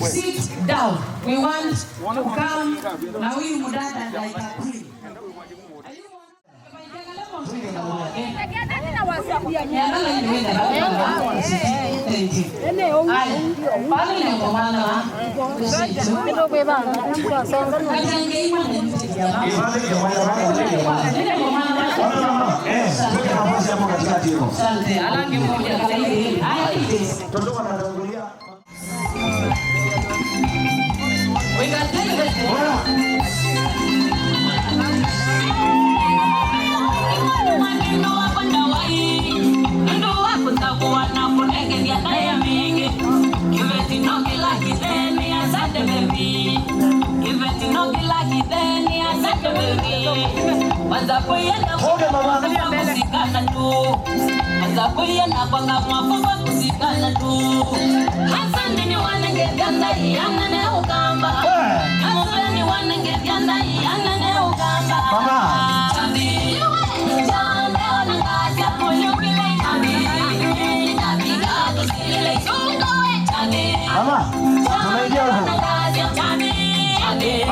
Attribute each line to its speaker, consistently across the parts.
Speaker 1: Sit down. We want to come na huyu mdada ndaikakui.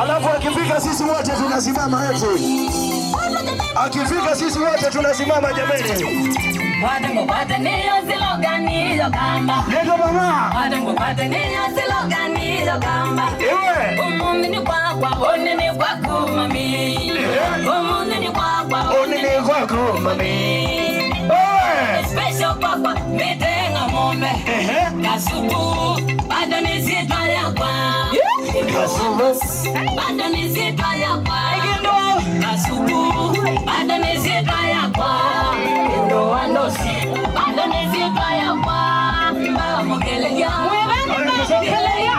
Speaker 2: Alafu akifika sisi wote tunasimama eti. Akifika sisi wote tunasimama jameni.
Speaker 3: Wadango pataniyo siloganiyo gamba.
Speaker 2: Lego mama.
Speaker 3: Wadango pataniyo siloganiyo gamba.
Speaker 2: Ewe.
Speaker 3: Umumini kwa onini kwa kumami. Umumini kwa
Speaker 2: onini kwa kumami. Ewe.
Speaker 3: Special papa metenga mombe. Kasubu badani sita yakwa.
Speaker 2: Kasubu
Speaker 3: badani sita yakwa. Kasubu badani sita yakwa. Badani sita yakwa. Mokele ya. Mokele ya.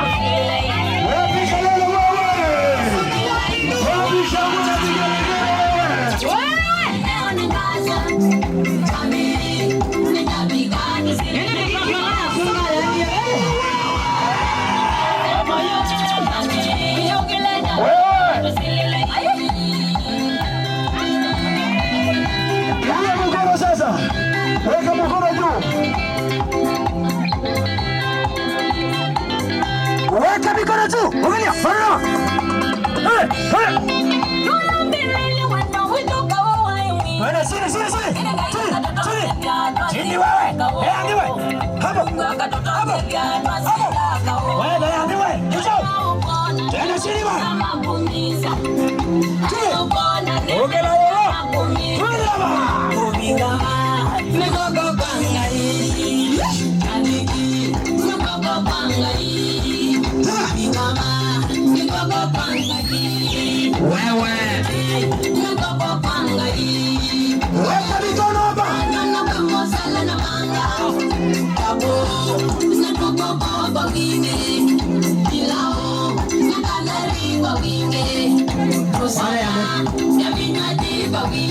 Speaker 2: Weka mkono juu. Weka mikono juu. Angalia. Bana. Bana sini. Chini wewe. Andiwe. Hapo. Ongela wewe. Twende baba.
Speaker 3: Nikogo bangai. Kaniki. Nikogo bangai. Mama. Nikogo bangai.
Speaker 2: Wewe.
Speaker 3: Nikogo bangai.
Speaker 2: Weka mikono hapa.
Speaker 3: Nana kama sala na manga. Tabo. Nikogo bangai. Ilao. Nakalari bangai. Kusaya. Yaminadi bangai.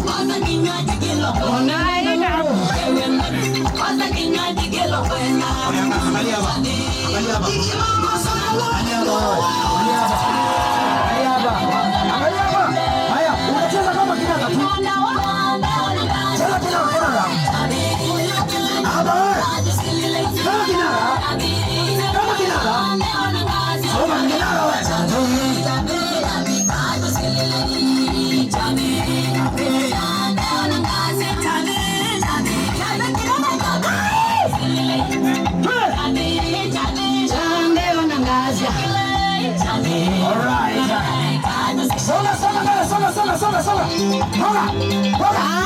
Speaker 3: Kwanza kinywaji kilo kwenda. Kwanza kinywaji kilo kwenda.
Speaker 2: Angalia hapa. Angalia hapa. Haya, unacheza kama kinaka tu. Cheza kinaka. Hapa wewe. Kama kinaka. Kama kinaka. Soma kinaka wewe. Soma. Hola.